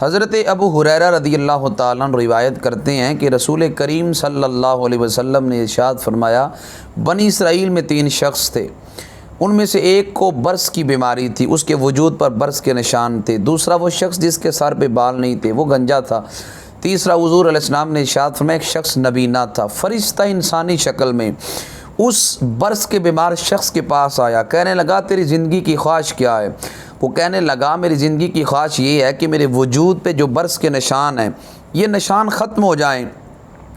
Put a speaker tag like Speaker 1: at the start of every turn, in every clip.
Speaker 1: حضرت ابو ہریرہ رضی اللہ تعالیٰ عنہ روایت کرتے ہیں کہ رسول کریم صلی اللہ علیہ وسلم نے ارشاد فرمایا، بنی اسرائیل میں 3 شخص تھے، ان میں سے ایک کو برس کی بیماری تھی، اس کے وجود پر برس کے نشان تھے۔ دوسرا وہ شخص جس کے سر پہ بال نہیں تھے، وہ گنجا تھا۔ تیسرا حضور علیہ السلام نے ارشاد فرمایا ایک شخص نبینا تھا۔ فرشتہ انسانی شکل میں اس برس کے بیمار شخص کے پاس آیا، کہنے لگا تیری زندگی کی خواہش کیا ہے؟ وہ کہنے لگا میری زندگی کی خواہش یہ ہے کہ میرے وجود پہ جو برس کے نشان ہیں یہ نشان ختم ہو جائیں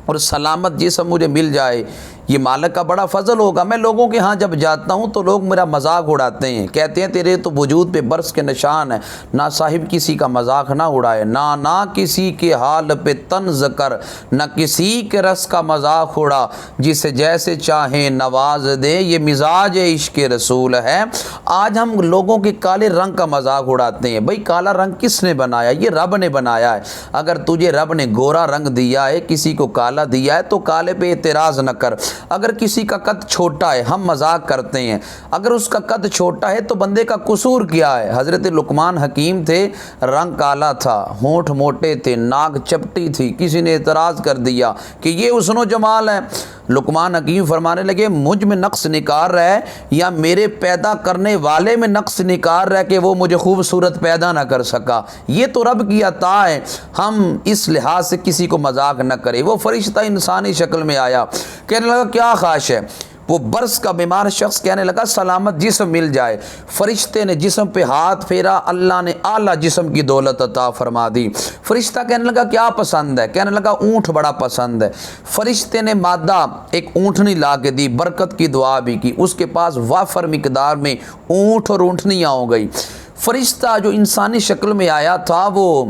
Speaker 1: اور سلامت جسم مجھے مل جائے، یہ مالک کا بڑا فضل ہوگا۔ میں لوگوں کے ہاں جب جاتا ہوں تو لوگ میرا مذاق اڑاتے ہیں، کہتے ہیں تیرے تو وجود پہ برس کے نشان ہیں، نہ صاحب کسی کا مذاق نہ اڑائے، نہ کسی کے حال پہ طنز کر، نہ کسی کے رس کا مذاق اڑا، جسے جیسے چاہیں نواز دے، یہ مزاج عشق رسول ہے۔ آج ہم لوگوں کے کالے رنگ کا مذاق اڑاتے ہیں۔ بھئی کالا رنگ کس نے بنایا؟ یہ رب نے بنایا ہے۔ اگر تجھے رب نے گورا رنگ دیا ہے، کسی کو کالا دیا ہے، تو کالے پہ اعتراض نہ کر۔ اگر کسی کا قد چھوٹا ہے، ہم مذاق کرتے ہیں، اگر اس کا قد چھوٹا ہے تو بندے کا قصور کیا ہے؟ حضرت لقمان حکیم تھے، رنگ کالا تھا، ہونٹ موٹے تھے، ناک چپٹی تھی، کسی نے اعتراض کر دیا کہ یہ حسن و جمال ہے۔ لقمان حکیم فرمانے لگے مجھ میں نقص نکار رہا ہے یا میرے پیدا کرنے والے میں نقص نکار رہا ہے کہ وہ مجھے خوبصورت پیدا نہ کر سکا؟ یہ تو رب کی عطا ہے، ہم اس لحاظ سے کسی کو مذاق نہ کرے۔ وہ فرشتہ انسانی شکل میں آیا، کہنے لگا کیا خواہش ہے؟ وہ برس کا بیمار شخص کہنے لگا سلامت جسم مل جائے۔ فرشتے نے جسم پہ ہاتھ پھیرا، اللہ نے اعلیٰ جسم کی دولت عطا فرما دی۔ فرشتہ کہنے لگا کیا پسند ہے؟ کہنے لگا اونٹ بڑا پسند ہے۔ فرشتے نے مادہ ایک اونٹنی لا کے دی، برکت کی دعا بھی کی، اس کے پاس وافر مقدار میں اونٹ اور اونٹنیاں ہو گئی۔ فرشتہ جو انسانی شکل میں آیا تھا وہ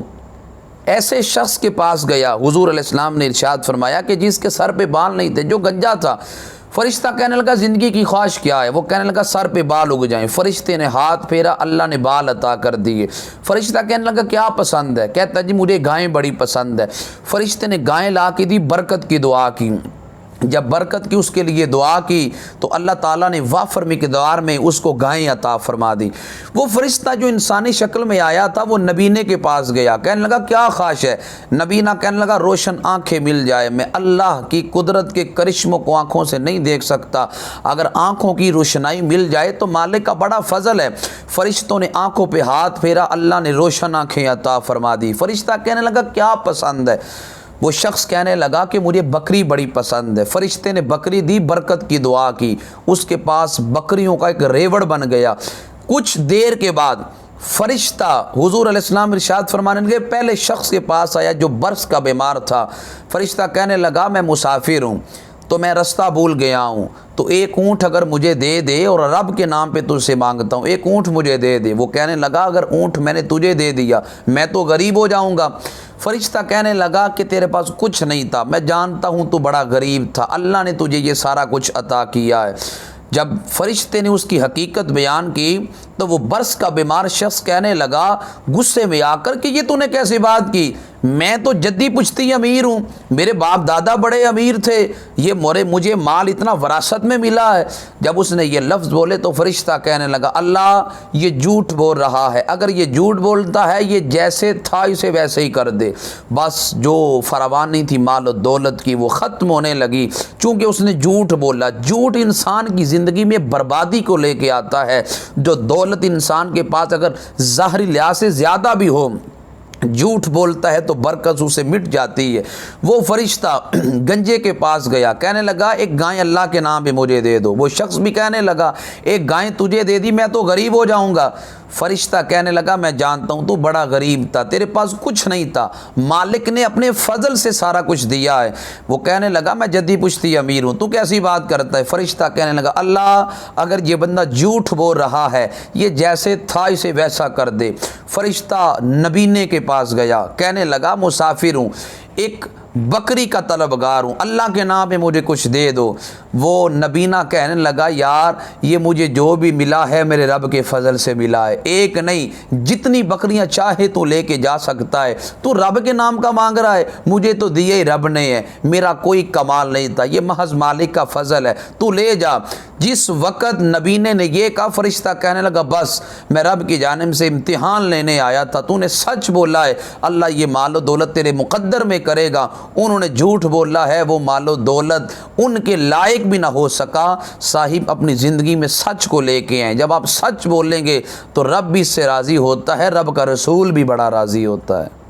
Speaker 1: ایسے شخص کے پاس گیا، حضور علیہ السلام نے ارشاد فرمایا کہ جس کے سر پہ بال نہیں تھے، جو گنجا تھا۔ فرشتہ کہنے لگا زندگی کی خواہش کیا ہے؟ وہ کہنے لگا سر پہ بال اگ جائیں۔ فرشتے نے ہاتھ پھیرا، اللہ نے بال عطا کر دیے۔ فرشتہ کہنے لگا کیا پسند ہے؟ کہتا جی مجھے گائیں بڑی پسند ہے۔ فرشتے نے گائیں لا کے دی، برکت کی دعا کی۔ جب برکت کی اس کے لیے دعا کی تو اللہ تعالیٰ نے وافر مقدار میں اس کو گائیں عطا فرما دی۔ وہ فرشتہ جو انسانی شکل میں آیا تھا وہ نبینے کے پاس گیا، کہنے لگا کیا خواہش ہے؟ نبینا کہنے لگا روشن آنکھیں مل جائے، میں اللہ کی قدرت کے کرشموں کو آنکھوں سے نہیں دیکھ سکتا، اگر آنکھوں کی روشنائی مل جائے تو مالک کا بڑا فضل ہے۔ فرشتوں نے آنکھوں پہ ہاتھ پھیرا، اللہ نے روشن آنکھیں عطا فرما دی۔ فرشتہ کہنے لگا کیا پسند ہے؟ وہ شخص کہنے لگا کہ مجھے بکری بڑی پسند ہے۔ فرشتے نے بکری دی، برکت کی دعا کی، اس کے پاس بکریوں کا ایک ریوڑ بن گیا۔ کچھ دیر کے بعد فرشتہ حضور علیہ السلام ارشاد فرمانے لگے پہلے شخص کے پاس آیا جو برس کا بیمار تھا۔ فرشتہ کہنے لگا میں مسافر ہوں تو میں رستہ بھول گیا ہوں، تو ایک اونٹ اگر مجھے دے دے، اور رب کے نام پہ تجھ سے مانگتا ہوں ایک اونٹ مجھے دے دے۔ وہ کہنے لگا اگر اونٹ میں نے تجھے دے دیا میں تو غریب ہو جاؤں گا۔ فرشتہ کہنے لگا کہ تیرے پاس کچھ نہیں تھا، میں جانتا ہوں تو بڑا غریب تھا، اللہ نے تجھے یہ سارا کچھ عطا کیا ہے۔ جب فرشتے نے اس کی حقیقت بیان کی تو وہ برس کا بیمار شخص کہنے لگا غصے میں آ کر کہ یہ تو نے کیسی بات کی؟ میں تو جدی پشتی امیر ہوں، میرے باپ دادا بڑے امیر تھے، یہ مجھے مال اتنا وراثت میں ملا ہے۔ جب اس نے یہ لفظ بولے تو فرشتہ کہنے لگا اللہ یہ جھوٹ بول رہا ہے، اگر یہ جھوٹ بولتا ہے یہ جیسے تھا اسے ویسے ہی کر دے۔ بس جو فراوانی تھی مال و دولت کی وہ ختم ہونے لگی، چونکہ اس نے جھوٹ بولا۔ جھوٹ انسان کی زندگی میں بربادی کو لے کے آتا ہے۔ جو دولت انسان کے پاس اگر ظاہری لحاظ سے زیادہ بھی ہو، جھوٹ بولتا ہے تو برکت اسے مٹ جاتی ہے۔ وہ فرشتہ گنجے کے پاس گیا، کہنے لگا ایک گائے اللہ کے نام پہ مجھے دے دو۔ وہ شخص بھی کہنے لگا ایک گائے تجھے دے دی میں تو غریب ہو جاؤں گا۔ فرشتہ کہنے لگا میں جانتا ہوں تو بڑا غریب تھا، تیرے پاس کچھ نہیں تھا، مالک نے اپنے فضل سے سارا کچھ دیا ہے۔ وہ کہنے لگا میں جدی پشتی امیر ہوں، تو کیسی بات کرتا ہے؟ فرشتہ کہنے لگا اللہ اگر یہ بندہ جھوٹ بول رہا ہے یہ جیسے تھا اسے ویسا کر دے۔ فرشتہ نبینے کے پاس گیا، کہنے لگا مسافر ہوں، ایک بکری کا طلبگار ہوں، اللہ کے نام پہ مجھے کچھ دے دو۔ وہ نبینا کہنے لگا یار یہ مجھے جو بھی ملا ہے میرے رب کے فضل سے ملا ہے، ایک نہیں جتنی بکریاں چاہے تو لے کے جا سکتا ہے، تو رب کے نام کا مانگ رہا ہے، مجھے تو دیے ہی رب نے ہے، میرا کوئی کمال نہیں تھا، یہ محض مالک کا فضل ہے، تو لے جا۔ جس وقت نبینے نے یہ کہا فرشتہ کہنے لگا بس میں رب کی جانب سے امتحان لینے آیا تھا، تو نے سچ بولا ہے، اللہ یہ مال و دولت تیرے مقدر میں کرے گا۔ انہوں نے جھوٹ بولا ہے، وہ مال و دولت ان کے لائق بھی نہ ہو سکا۔ صاحب اپنی زندگی میں سچ کو لے کے آئیں، جب آپ سچ بولیں گے تو رب بھی اس سے راضی ہوتا ہے، رب کا رسول بھی بڑا راضی ہوتا ہے۔